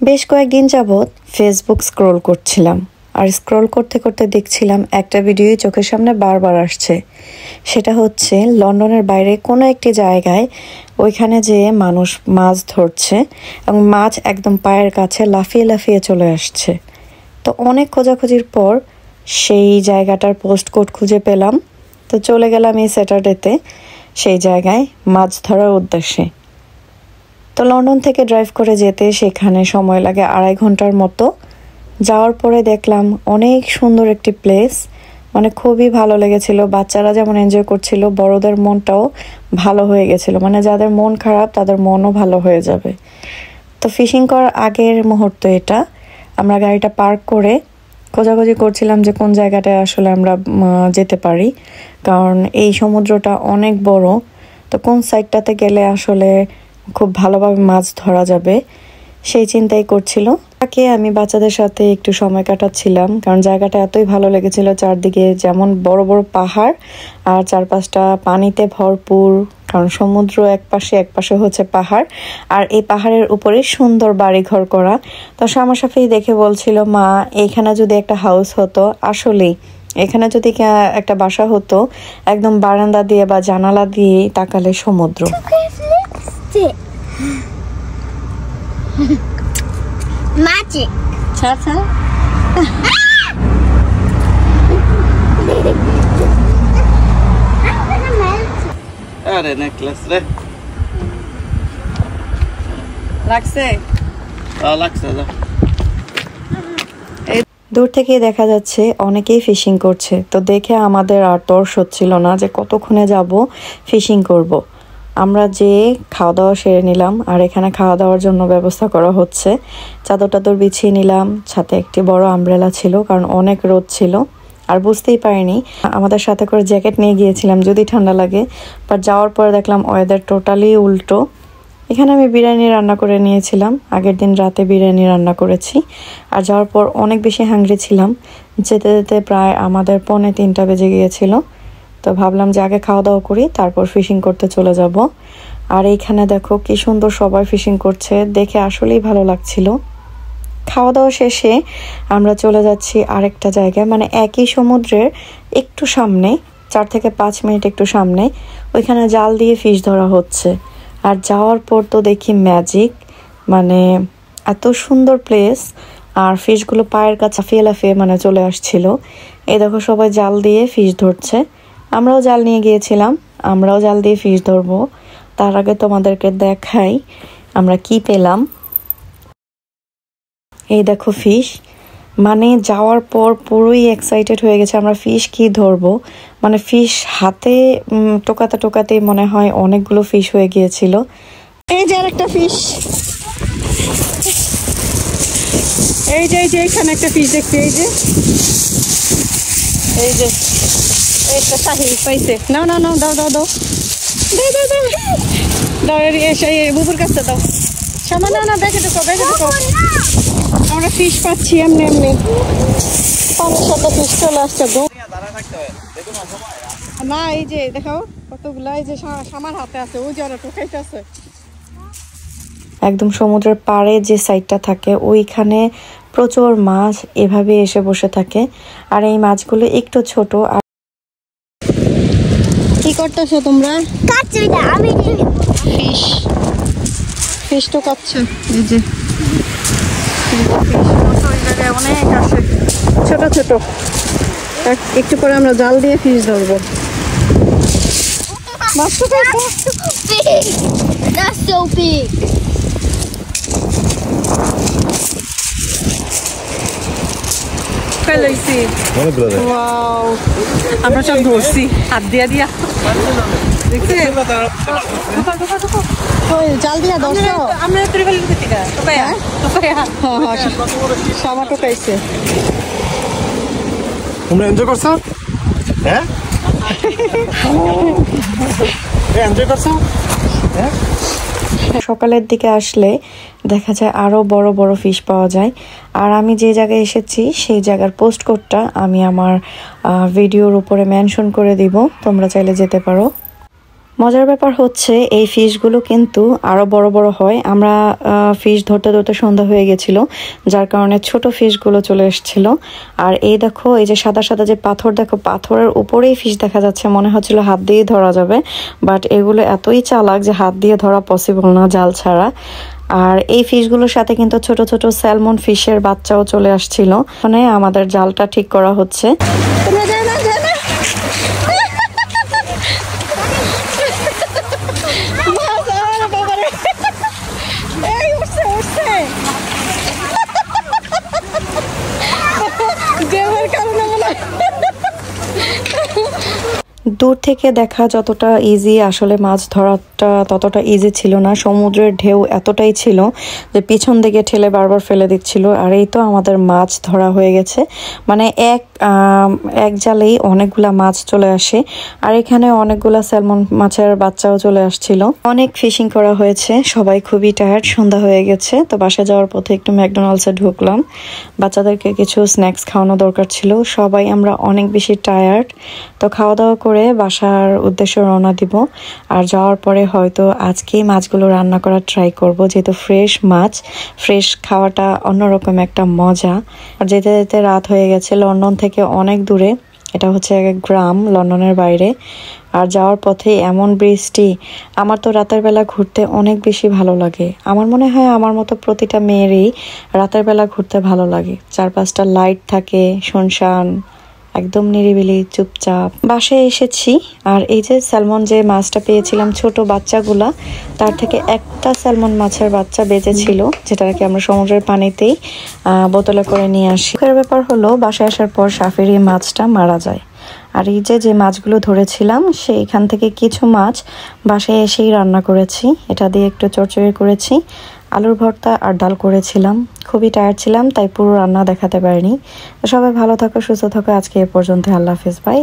বেশ কয়েকদিন যাবৎ ফেসবুক স্ক্রল করছিলাম, আর স্ক্রল করতে করতে দেখছিলাম একটা ভিডিওই চোখের সামনে বারবার আসছে। সেটা হচ্ছে লন্ডনের বাইরে কোনো একটি জায়গায় ওইখানে যেয়ে মানুষ মাছ ধরছে এবং মাছ একদম পায়ের কাছে লাফিয়ে লাফিয়ে চলে আসছে। তো অনেক খোঁজাখুঁজির পর সেই জায়গাটার পোস্ট কোড খুঁজে পেলাম। তো চলে গেলাম এই স্যাটারডেতে সেই জায়গায় মাছ ধরার উদ্দেশ্যে। তো লন্ডন থেকে ড্রাইভ করে যেতে সেখানে সময় লাগে 2.5 ঘন্টার মতো। যাওয়ার পরে দেখলাম অনেক সুন্দর একটি প্লেস, মানে খুবই ভালো লেগেছিল। বাচ্চারা যেমন এনজয় করছিল, বড়দের মনটাও ভালো হয়ে গেছিল, মানে যাদের মন খারাপ তাদের মনও ভালো হয়ে যাবে। তো ফিশিং করার আগের মুহূর্ত এটা। আমরা গাড়িটা পার্ক করে খোঁজাখুঁজি করছিলাম যে কোন জায়গাটায় আসলে আমরা যেতে পারি, কারণ এই সমুদ্রটা অনেক বড়। তো কোন সাইডটাতে গেলে আসলে খুব ভালোভাবে মাছ ধরা যাবে সেই চিন্তাই করছিল। তাকে আমি বাচ্চাদের সাথে একটু সময় কাটাচ্ছিলাম, কারণ জায়গাটা এতই ভালো লেগেছিল। চারদিকে যেমন বড় বড় পাহাড় আর চারপাশটা পানিতে ভরপুর, কারণ সমুদ্র এক পাশে হচ্ছে পাহাড়, আর এই পাহাড়ের উপরে সুন্দর বাড়িঘর করা। তো সামাশাফি দেখে বলছিল, মা এইখানে যদি একটা হাউস হতো, আসলেই এখানে যদি একটা বাসা হতো, একদম বারান্দা দিয়ে বা জানালা দিয়ে তাকালে সমুদ্র। Magic. Tata. Are necklace re. লাগছে? লাগছে যা। দূর থেকে দেখা যাচ্ছে অনেকেই ফিশিং করছে। তো দেখে আমাদের আর তর্স হচ্ছিল না যে কতক্ষণে যাব ফিশিং করব। আমরা যে খাওয়া দাওয়া সেরে নিলাম, আর এখানে খাওয়া দাওয়ার জন্য ব্যবস্থা করা হচ্ছে। চাদর টাদর বিছিয়ে নিলাম, সাথে একটি বড় আমব্রেলা ছিল কারণ অনেক রোদ ছিল। আর বুঝতেই পারিনি, আমাদের সাথে করে জ্যাকেট নিয়ে গিয়েছিলাম যদি ঠান্ডা লাগে, বাট যাওয়ার পরে দেখলাম ওয়েদার টোটালি উল্টো। এখানে আমি বিরিয়ানি রান্না করে নিয়েছিলাম, আগের দিন রাতে বিরিয়ানি রান্না করেছি। আর যাওয়ার পর অনেক বেশি হাংরি ছিলাম, যেতে যেতে প্রায় আমাদের 2:45 বেজে গিয়েছিল। তো ভাবলাম যে আগে খাওয়া দাওয়া করি, তারপর ফিশিং করতে চলে যাব। আর এইখানে দেখো কি সুন্দর সবাই ফিশিং করছে, দেখে আসলেই ভালো লাগছিল। খাওয়া দাওয়া শেষে আমরা চলে যাচ্ছি আরেকটা জায়গায়, মানে একই সমুদ্রের একটু সামনে, 4 থেকে 5 মিনিট একটু সামনে। ওইখানে জাল দিয়ে ফিশ ধরা হচ্ছে। আর যাওয়ার পর তো দেখি ম্যাজিক, মানে এত সুন্দর প্লেস, আর ফিশগুলো পায়ের কাছে লাফিয়ে লাফিয়ে মানে চলে আসছিল। এই দেখো সবাই জাল দিয়ে ফিশ ধরছে, আমরাও জাল নিয়ে গিয়েছিলাম, আমরাও জাল দিয়ে ফিশ ধরবো। তার আগে তোমাদেরকে দেখাই আমরা কি পেলাম। এই দেখো ফিশ, মানে যাওয়ার পর পুরোই এক্সাইটেড হয়ে গেছে আমরা ফিশ কি ধরবো। মানে ফিশ হাতে টোকাতে টোকাতে মনে হয় অনেকগুলো ফিশ হয়ে গিয়েছিল। এই যে আরেকটা ফিশ, এই যে এখানে একটা ফিশ দেখছি, এই যে একটা সাহিল পাইছে। নাও নাও নাও, দাও দাও দাও দাও দাও দাও দাও, বুবুর কাছে দাও। সামান্য না, ব্যাগে ঢুকো ব্যাগে ঢুকো। আমরা ফিশ পাচ্ছি এমনি এমনি, পানির সাথে ফিশ চলে আসছে। না এই যে দেখাও কতগুলা, এই যে সামার হাতে আছে, ওই যে ওরা টোকাইতে আছে। একদম সমুদ্রের পাড়ে যে সাইডটা থাকে ওইখানে প্রচুর মাছ এভাবে এসে বসে থাকে। আর এই মাছগুলো একটু ছোট। আর কি করতেছো তোমরা? আমি ফিশ ফিশ তো কাটছো। এই যে অনেক আছে ছোট ছোট, একটু পরে আমরা জাল দিয়ে ফিশ ধরবো। মাছ তো big. That's so big. আমরা সব ধরছি হাত দিয়া দিয়া, জাল দিয়া ধরছো। সামা টোকাইছে। তোমরা এনজয় করছো? হ্যাঁ এনজয় করছো? হ্যাঁ। সকালের দিকে আসলে দেখা যায় আরো বড় বড় ফিশ পাওয়া যায়। আর আমি যে জায়গায় এসেছি সেই জায়গার পোস্ট কোডটা আমি আমার ভিডিওর উপরে মেনশন করে দিব, তোমরা চাইলে যেতে পারো। মজার ব্যাপার হচ্ছে এই ফিশগুলো কিন্তু আরো বড় বড় হয়। আমরা ফিশ ধরতে ধরতে সন্ধ্যা হয়ে গেছিল, যার কারণে ছোট ফিশগুলো চলে এসেছিল। আর এই দেখো, এই যে সাদা সাদা যে পাথর, দেখো পাথরের উপরেই ফিশ দেখা যাচ্ছে, মনে হচ্ছিল হাত দিয়ে ধরা যাবে, বাট এগুলো এতই চালাক যে হাত দিয়ে ধরা পসিবল না জাল ছাড়া। আর এই ফিশগুলোর সাথে কিন্তু ছোট ছোট স্যালমন ফিশের বাচ্চাও চলে আসছিল। মানে আমাদের জালটা ঠিক করা হচ্ছে। দূর থেকে দেখা যতটা ইজি, আসলে মাছ ধরাটা ততটা ইজি ছিল না। সমুদ্রের ঢেউ এতটাই ছিল যে পিছন দিকে ঠেলে বারবার ফেলে দিচ্ছিল। আর এই তো আমাদের মাছ ধরা হয়ে গেছে, মানে এক জালেই অনেকগুলা মাছ চলে আসে। আর এখানে অনেকগুলা স্যালমন মাছের বাচ্চাও চলে আসছিল। অনেক ফিশিং করা হয়েছে, সবাই খুবই টায়ার্ড, সন্ধ্যা হয়ে গেছে। তো বাসায় যাওয়ার পথে একটু ম্যাকডোনাল্ডসে ঢুকলাম, বাচ্চাদেরকে কিছু স্ন্যাক্স খাওয়ানো দরকার ছিল। সবাই আমরা অনেক বেশি টায়ার্ড, তো খাওয়া দাওয়া করে বাসার উদ্দেশ্যে রওনা দিব। আর যাওয়ার পরে হয়তো আজকেই মাছগুলো রান্না করার ট্রাই করব, যেহেতু ফ্রেশ মাছ, ফ্রেশ খাওয়াটা অন্যরকম একটা মজা। আর যেতে যেতে রাত হয়ে গেছে। লন্ডন থেকে অনেক দূরে, এটা হচ্ছে এক গ্রাম লন্ডনের বাইরে। আর যাওয়ার পথে এমন বৃষ্টি, আমার তো রাতের বেলা ঘুরতে অনেক বেশি ভালো লাগে। আমার মনে হয় আমার মতো প্রতিটা মেয়েরই রাতের বেলা ঘুরতে ভালো লাগে। 4-5টা লাইট থাকে, শুনশান, একদম নিরিবিলি, চুপচাপ। বাসায় এসেছি, আর এই যে স্যালমন যে মাছটা পেয়েছিলাম ছোট বাচ্চাগুলা, তার থেকে একটা স্যালমন মাছের বাচ্চা বেঁচে ছিল, যেটাকে আমরা সমুদ্রের পানিতেই বোতলে করে নিয়ে আসি। এর ব্যাপার হলো, বাসায় আসার পর সাফের এই মাছটা মারা যায়। আর এই যে মাছগুলো ধরেছিলাম, সেইখান থেকে কিছু মাছ বাসায় এসেই রান্না করেছি। এটা দিয়ে একটু চচ্চড়ি করেছি, আলুর ভর্তা আর ডাল করেছিলাম। খুবই টায়ার্ড ছিলাম, তাই পুরো রান্না দেখাতে পারিনি। তো সবাই ভালো থাকো, সুস্থ থাকো। আজকে এ পর্যন্ত, আল্লাহ হাফেজ, বাই।